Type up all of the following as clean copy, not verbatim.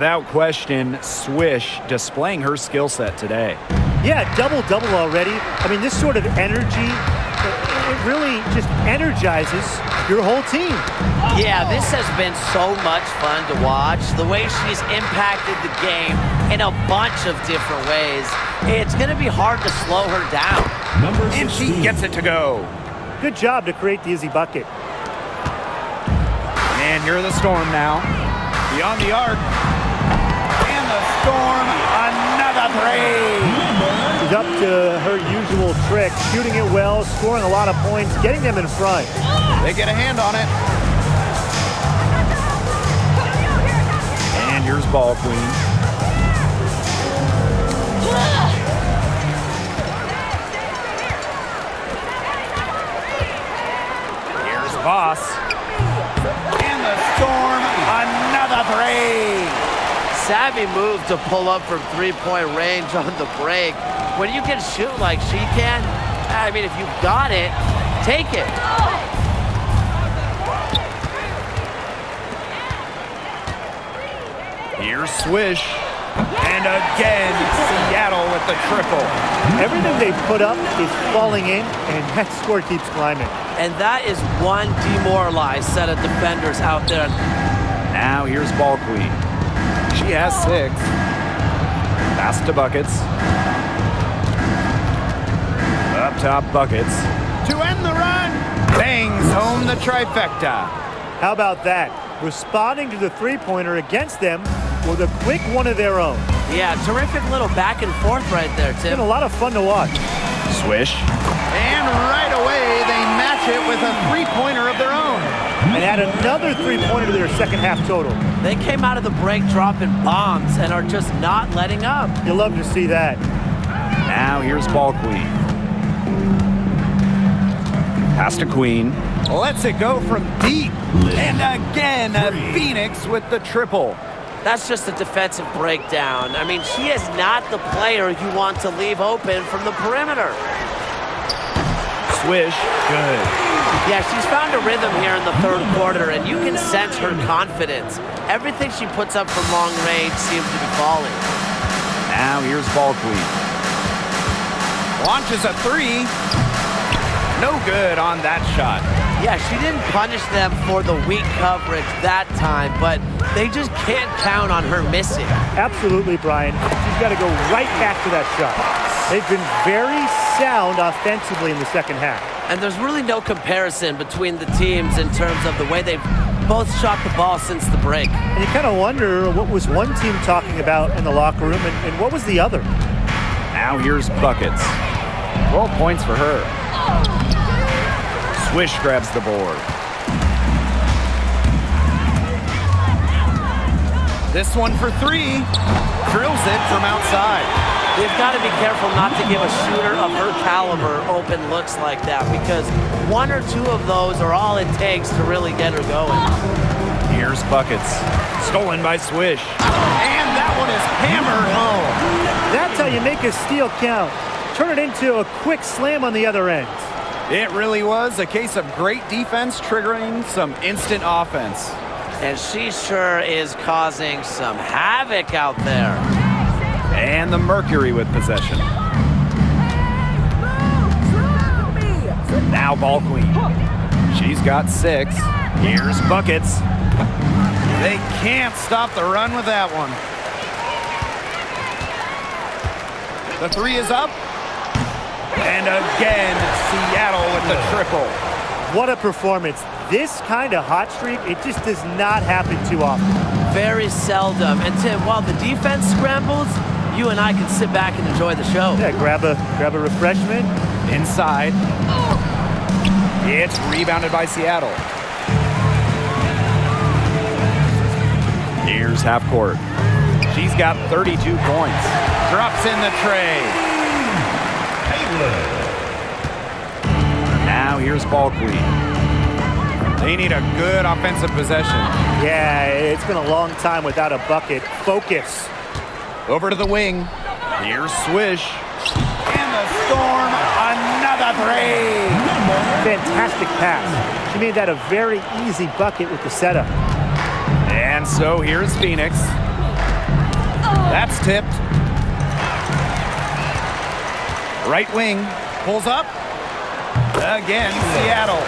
Without question, Swish displaying her skill set today. Yeah, double-double already. I mean, this sort of energy, it really just energizes your whole team. Yeah, this has been so much fun to watch. The way she's impacted the game in a bunch of different ways. It's going to be hard to slow her down. And she gets it to go. Good job to create the easy bucket. And you're the Storm now. Beyond the arc. And the Storm, another three. She's up to her usual trick, shooting it well, scoring a lot of points, getting them in front. They get a hand on it. And here's Ball Queen. Here's Boss. And the Storm, another three. Savvy move to pull up from three-point range on the break. When you can shoot like she can, I mean, if you've got it, take it. Here's Swish. And again, Seattle with the triple. Everything they put up is falling in, and that score keeps climbing. And that is one demoralized set of defenders out there. Now here's Ball Queen. She has 6. Pass to Buckets. Up top, Buckets. To end the run. Bangs home the trifecta. How about that? Responding to the three-pointer against them with a quick one of their own. Yeah, terrific little back and forth right there, Tim. Been a lot of fun to watch. Swish. And right away, they match it with a three-pointer of their own. And add another three-pointer to their second half total. They came out of the break dropping bombs and are just not letting up. You'll love to see that. Now here's Ball Queen. Pass to Queen. Lets it go from deep. And again, Phoenix with the triple. That's just a defensive breakdown. I mean, she is not the player you want to leave open from the perimeter. Swish. Good. Yeah, she's found a rhythm here in the third quarter, and you can sense her confidence. Everything she puts up from long range seems to be falling. Now here's Ball Queen. Launches a three. No good on that shot. Yeah, she didn't punish them for the weak coverage that time, but they just can't count on her missing. Absolutely, Brian. She's got to go right back to that shot. They've been very sound offensively in the second half. And there's really no comparison between the teams in terms of the way they've both shot the ball since the break. And you kind of wonder what was one team talking about in the locker room and what was the other. Now here's Buckets. 12 points for her. Swish grabs the board. This one for 3. Drills it from outside. They've got to be careful not to give a shooter of her caliber open looks like that, because 1 or 2 of those are all it takes to really get her going. Here's Buckets. Stolen by Swish. And that one is hammered home. That's how you make a steal count. Turn it into a quick slam on the other end. It really was a case of great defense triggering some instant offense. And she sure is causing some havoc out there. And the Mercury with possession. Now Ball Queen. She's got 6. Here's Buckets. They can't stop the run with that one. The 3 is up. And again, Seattle with the triple. What a performance. This kind of hot streak, it just does not happen too often. Very seldom. And Tim, while the defense scrambles, you and I can sit back and enjoy the show. Yeah, grab a refreshment. Inside. It's rebounded by Seattle. Here's half court. She's got 32 points. Drops in the tray. Now here's Ball Queen. They need a good offensive possession. Yeah, it's been a long time without a bucket. Focus. Over to the wing. Here's Swish. And the Storm, another 3. Fantastic pass. She made that a very easy bucket with the setup. And so here's Phoenix. That's tipped. Right wing pulls up. Again, Seattle.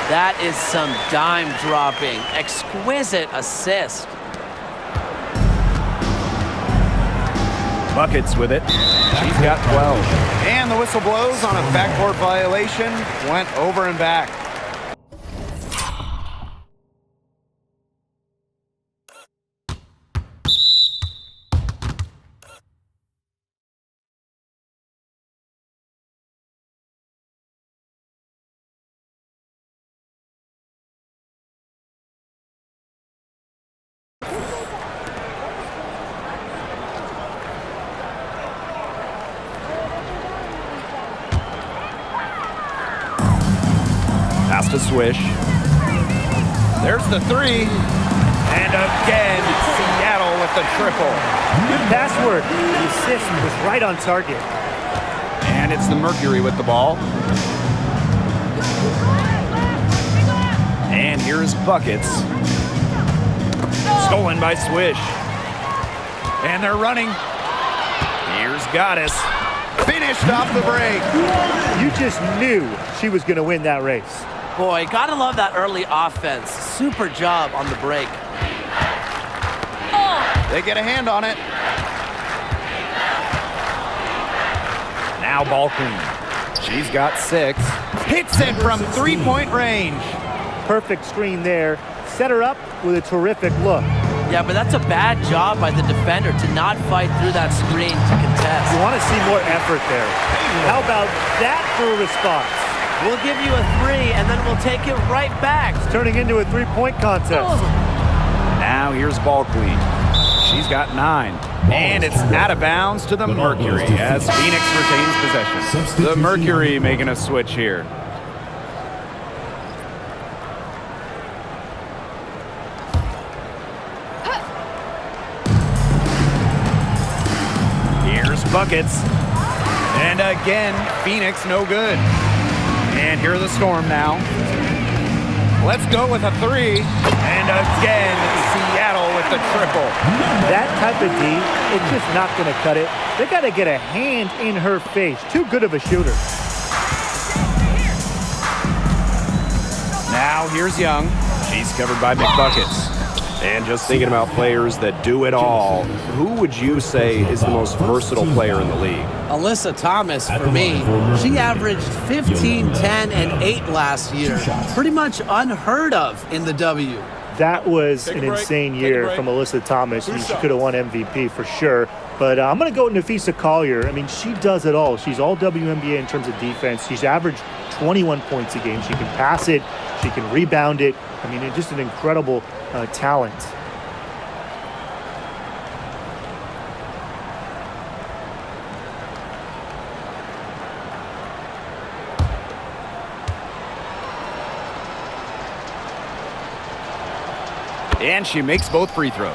That is some dime dropping. Exquisite assist. Buckets with it. She's got 12. And the whistle blows on a backcourt violation. Went over and back. Pass to Swish. There's the three. And again, Seattle with the triple. Good pass work. The assist was right on target. And it's the Mercury with the ball. And here's Buckets. Stolen by Swish. And they're running. Here's Goddess. Finished off the break. You just knew she was going to win that race. Boy, gotta love that early offense. Super job on the break. They get a hand on it. Now ball queen. She's got 6. Hits it from three-point range. Perfect screen there. Set her up with a terrific look. Yeah, but that's a bad job by the defender to not fight through that screen to contest. You want to see more effort there. How about that for a response? We'll give you a 3, and then we'll take it right back. It's turning into a three-point contest. Now here's ball queen. She's got 9. And it's out of bounds to the Mercury as Phoenix retains possession. The Mercury making a switch here. Here's Buckets. And again, Phoenix no good. And here are the Storm now. Let's go with a 3. And again, Seattle with the triple. That type of D, it's just not going to cut it. They got to get a hand in her face. Too good of a shooter. Now here's Young. She's covered by McBuckets. And just thinking about players that do it all, who would you say is the most versatile player in the league? Alyssa Thomas, for me. She averaged 15, 10, and 8 last year. Pretty much unheard of in the W. That was an insane year from Alyssa Thomas. I mean, she could have won MVP for sure. But I'm going to go with Napheesa Collier. I mean, she does it all. She's all WNBA in terms of defense. She's averaged 21 points a game. She can pass it. She can rebound it. I mean, it's just an incredible talent. And she makes both free throws.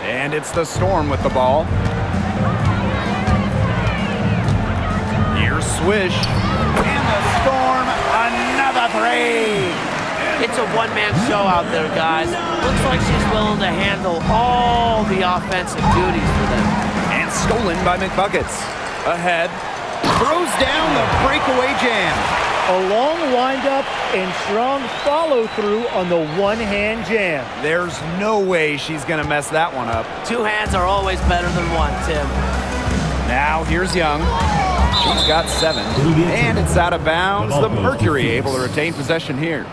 And it's the Storm with the ball. Here's Swish. And the Storm, another 3. It's a one-man show out there, guys. Looks like she's willing to handle all the offensive duties for them. And stolen by McBuckets. Ahead. Throws down the breakaway jam. A long windup and strong follow-through on the one-hand jam. There's no way she's going to mess that one up. 2 hands are always better than 1, Tim. Now here's Young. She's got 7. And it's out of bounds. The Mercury able to retain possession here.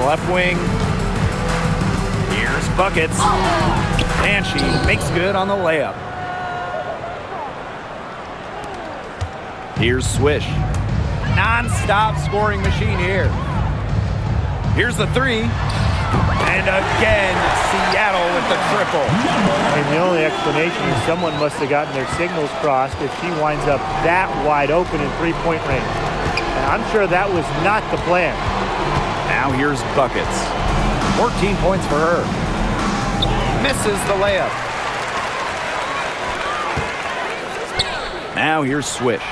Left wing. Here's Buckets. And she makes good on the layup. Here's Swish. Non-stop scoring machine here. Here's the 3. And again, Seattle with the triple. And the only explanation is someone must have gotten their signals crossed if she winds up that wide open in three-point range. And I'm sure that was not the plan. Now here's Buckets. 14 points for her. Misses the layup. Now here's Swish.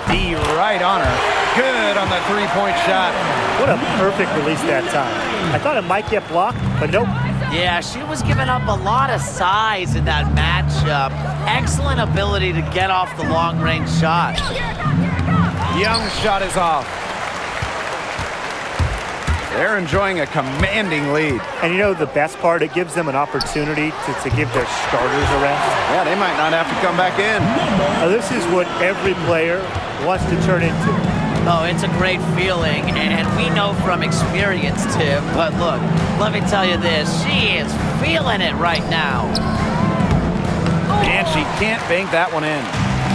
D right on her. Good on the three-point shot. What a perfect release that time. I thought it might get blocked, but nope. Yeah, she was giving up a lot of size in that matchup. Excellent ability to get off the long-range shot. Young's shot is off. They're enjoying a commanding lead. And you know the best part? It gives them an opportunity to give their starters a rest. Yeah, they might not have to come back in. Now, this is what every player wants to turn into. Oh, it's a great feeling, and we know from experience, Tim. But look, let me tell you this. She is feeling it right now. And she can't bank that one in.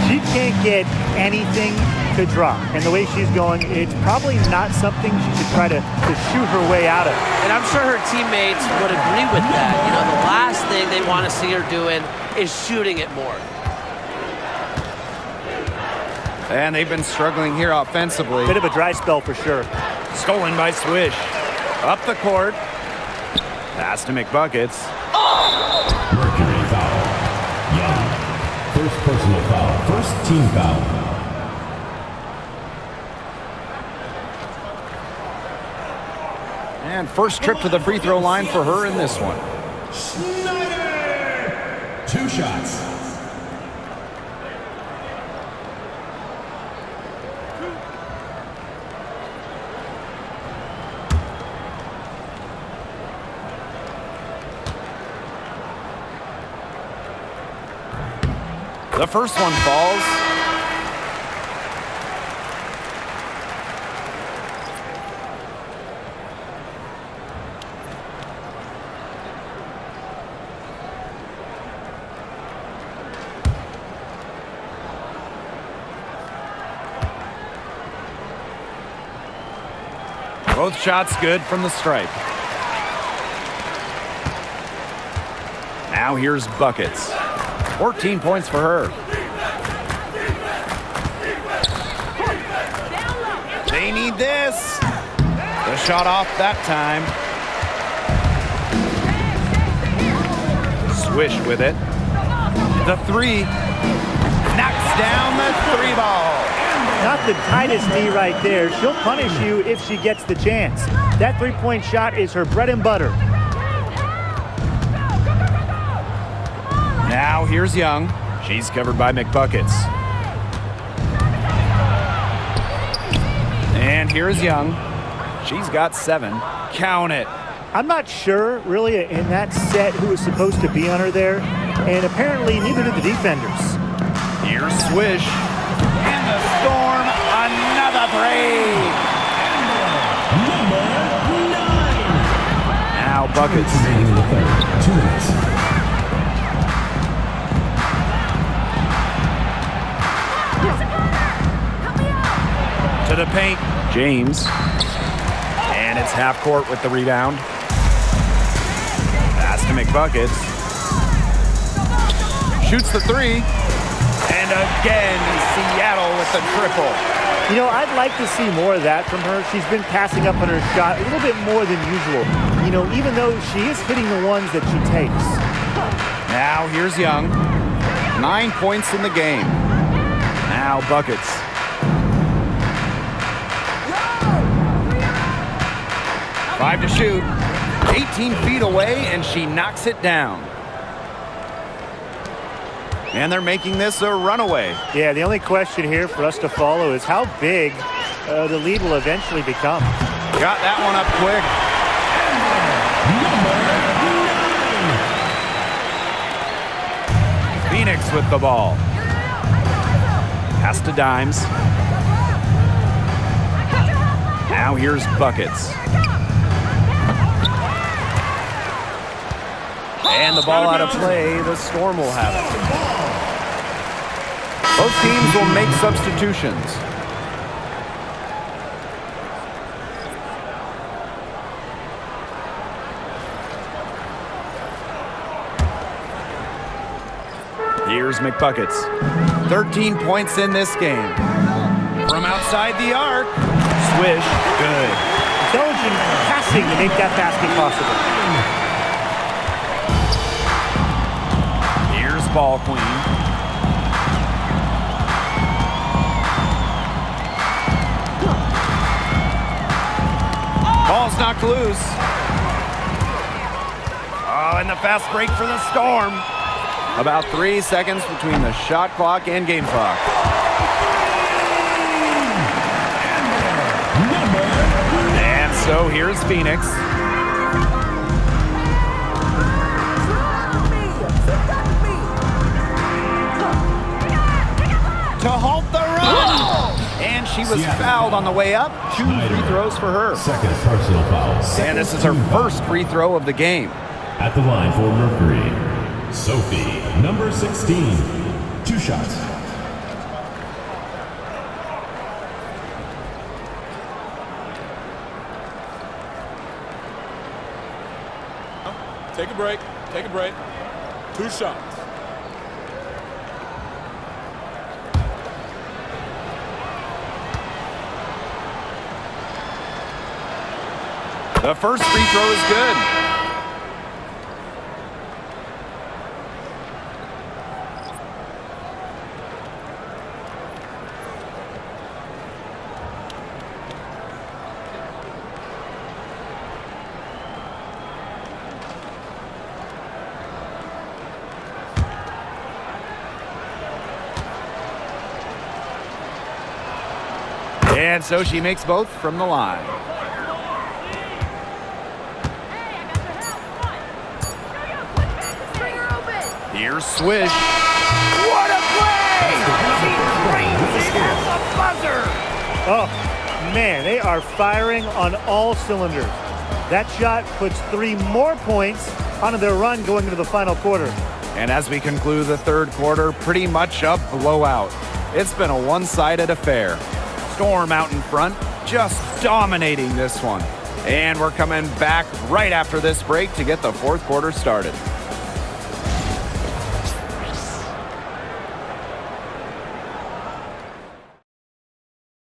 She can't get anything to drop. And the way she's going, it's probably not something she should try to shoot her way out of. And I'm sure her teammates would agree with that. You know, the last thing they want to see her doing is shooting it more. And they've been struggling here offensively. Bit of a dry spell for sure. Stolen by Swish. Up the court. Pass to McBuckets. Mercury foul. Young. First personal foul. First team foul. And first trip to the free throw line for her in this one. Schneider. 2 shots. The first one falls. Both shots good from the stripe. Now here's Buckets. 14 points for her. They need this. The shot off that time. Swish with it. The three. Knocks down the 3-ball. Not the tightest D right there. She'll punish you if she gets the chance. That three-point shot is her bread and butter. Now here's Young. She's covered by McBuckets. And here's Young. She's got 7. Count it. I'm not sure, really, in that set who was supposed to be on her there. And apparently, neither did the defenders. Here's Swish. And the Storm, another 3. Now Buckets. Remaining in the third. 2 minutes. To the paint, James. And it's half court with the rebound. Pass to McBuckets. Shoots the 3. And again, Seattle with the triple. You know, I'd like to see more of that from her. She's been passing up on her shot a little bit more than usual. You know, even though she is hitting the ones that she takes. Now here's Young. 9 points in the game. Now Buckets. Five to shoot. 18 feet away, and she knocks it down. And they're making this a runaway. Yeah, the only question here for us to follow is how big the lead will eventually become. Got that one up quick. Phoenix with the ball. Pass to Dimes. Now here's Buckets. And the ball out of play, the Storm will have it. Both teams will make substitutions. Here's McBuckets. 13 points in this game. From outside the arc, Swish, good. Intelligent passing to make that basket possible. Here's Ball Queen. Almost knocked loose. Oh, and the fast break for the Storm. About 3 seconds between the shot clock and game clock. And so here's Phoenix. To halt the run. And she was fouled on the way up. 2 free throws for her. Second personal foul. And this is her first free throw of the game. At the line for Mercury, Sophie, number 16. 2 shots. Take a break. Take a break. 2 shots. The first free throw is good. And so she makes both from the line. Here's Swish. What a play! She has a buzzer! Oh, man, they are firing on all cylinders. That shot puts 3 more points onto their run going into the final quarter. And as we conclude the third quarter, pretty much a blowout. It's been a one-sided affair. Storm out in front, just dominating this one. And we're coming back right after this break to get the fourth quarter started.